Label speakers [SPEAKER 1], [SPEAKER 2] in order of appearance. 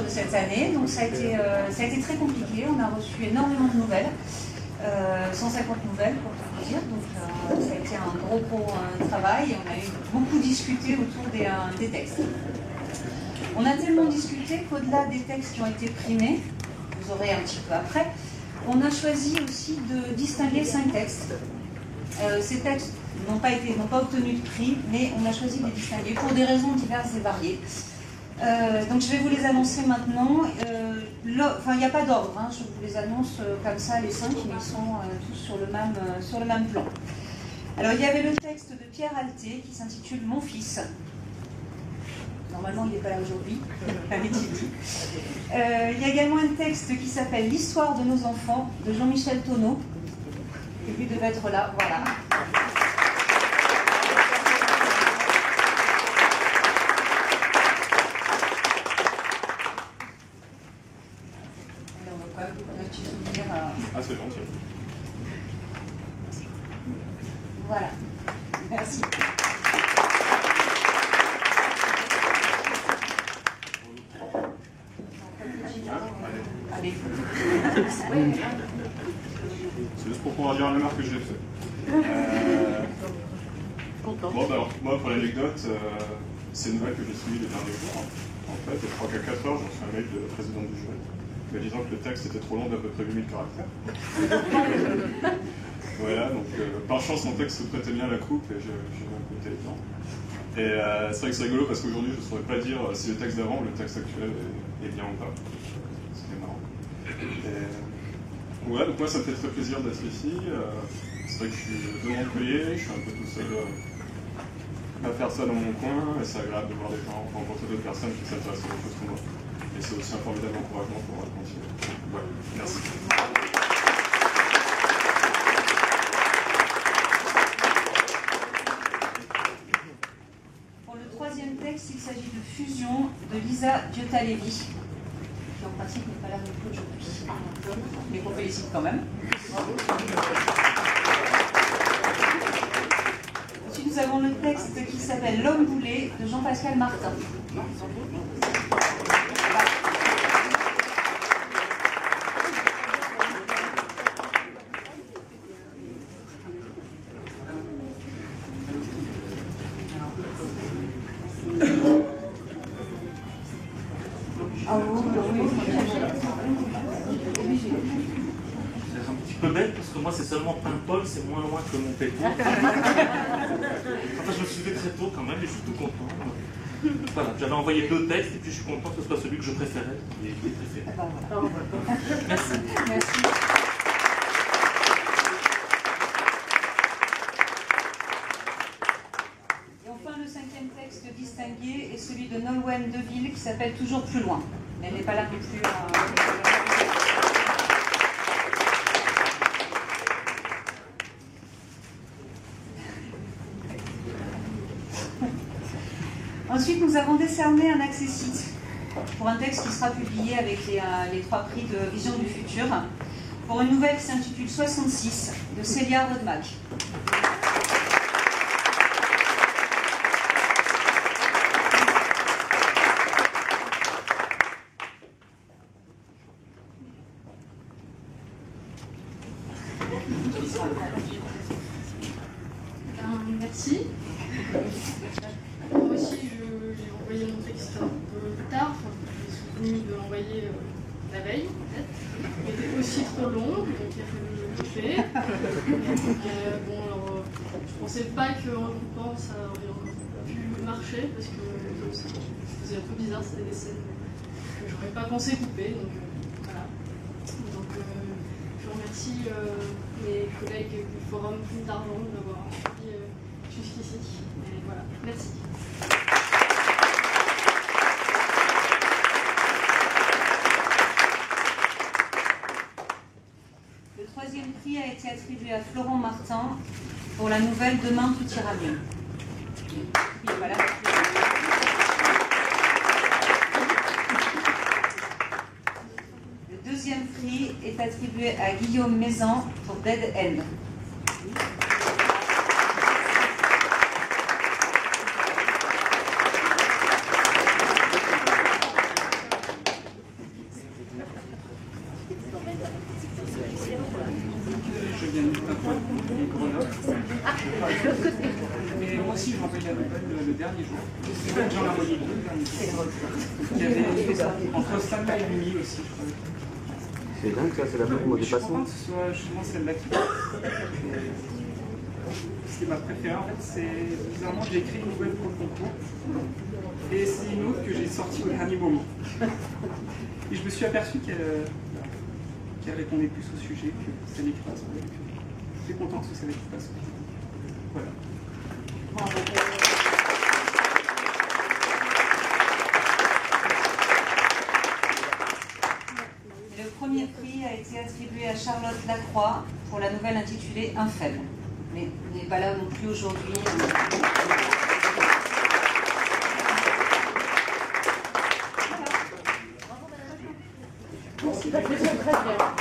[SPEAKER 1] de cette année. Donc ça a été très compliqué. On a reçu énormément de nouvelles, 150 nouvelles pour tout vous dire. Donc ça a été un gros travail et on a eu beaucoup discuté autour des textes. On a tellement discuté qu'au-delà des textes qui ont été primés, vous aurez un petit peu après, on a choisi aussi de distinguer 5 textes. Ces textes n'ont pas obtenu de prix, mais on a choisi de les distinguer pour des raisons diverses et variées. Donc je vais vous les annoncer maintenant. Il n'y a pas d'ordre, hein, je vous les annonce comme ça, les 5, mais ils sont tous sur le même plan. Alors il y avait le texte de Pierre Alté qui s'intitule « Mon fils ». Normalement, il n'est pas là aujourd'hui, il y a également un texte qui s'appelle « L'histoire de nos enfants » de Jean-Michel Tonneau. Et lui devait être là, voilà. Alors, on va quand même un petit souvenir.
[SPEAKER 2] Ah, c'est gentil.
[SPEAKER 1] Voilà. Merci. Allez.
[SPEAKER 2] C'est juste pour pouvoir dire à la marque que je l'ai fait. Bon, bah, alors, moi, pour l'anecdote, c'est une nouvelle que j'ai suivie les derniers jours. En fait, je crois qu'à 4 heures, j'ai reçu un mail de la présidente du jury me disant que le texte était trop long d'à peu près 8000 caractères. Voilà, donc par chance, mon texte se prêtait bien à la coupe et j'ai mis un coup de téléphone. Et c'est vrai que c'est rigolo parce qu'aujourd'hui, je ne saurais pas dire si le texte d'avant ou le texte actuel est bien ou pas. C'est marrant. Et, ouais, donc moi, ça me fait très plaisir d'être ici. C'est vrai que je suis de Montpellier, je suis un peu tout seul à faire ça dans mon coin, et c'est agréable de voir des gens, rencontrer d'autres personnes qui s'intéressent à autre chose que moi. Et c'est aussi un formidable encouragement pour continuer. Ouais, merci.
[SPEAKER 1] Pour le troisième texte, il s'agit de Fusion de Lisa Diota-Lévy, qui en pratique n'est pas là non plus aujourd'hui, mais qu'on félicite quand même. Ensuite, nous avons le texte qui s'appelle L'homme boulet de Jean-Pascal Martin.
[SPEAKER 3] C'est seulement Paimpol, c'est moins loin que Montpellier. Enfin, je me suis levé très tôt quand même et je suis tout content. Voilà, j'avais envoyé 2 textes et puis je suis content que ce soit celui que je préférais. Il est préféré. Merci.
[SPEAKER 1] Merci. Et enfin, le 5e texte distingué est celui de Nolwenn Deville qui s'appelle Toujours plus loin. Elle n'est pas là non plus. Ensuite, nous avons décerné un accessit pour un texte qui sera publié avec les 3 prix de Vision du Futur, pour une nouvelle qui s'intitule 66 de Célia Rodemack.
[SPEAKER 4] Merci. Moi aussi, j'ai envoyé mon texte un peu tard. Je suis souvenu de l'envoyer la veille, peut-être. Il était aussi trop long, donc il a fallu le fait. Bon, alors, je pensais pas qu'en regroupant, ça aurait pu marcher, parce que ça faisait un peu bizarre, c'était des scènes que j'aurais pas pensé couper. Donc, voilà. Donc, je remercie mes collègues du Forum Plume d'Argent de m'avoir suivi jusqu'ici. Et voilà, merci.
[SPEAKER 1] Le 3e prix a été attribué à Florent Martin pour la nouvelle Demain tout ira mieux. Et voilà. Le 2e prix est attribué à Guillaume Mézan pour Dead End.
[SPEAKER 5] le dernier jour. En fait, j'en ai envoyé deux le dernier jour. Il y avait entre 5 et demi aussi, je crois.
[SPEAKER 6] C'est dingue ça, c'est la même mot
[SPEAKER 5] Je suis
[SPEAKER 6] dépassement.
[SPEAKER 5] content que ce soit justement celle-là qui passe. C'est ma préférée. En fait, c'est bizarrement, j'ai écrit une nouvelle pour le concours. Et c'est une autre que j'ai sortie au dernier moment. Et je me suis aperçu qu'elle répondait plus au sujet que celle écrite. Je suis content que ce soit celle qui passe. Voilà.
[SPEAKER 1] Le premier prix a été attribué à Charlotte Lacroix pour la nouvelle intitulée Un faible. Mais on n'est pas là non plus aujourd'hui.
[SPEAKER 7] Très bien.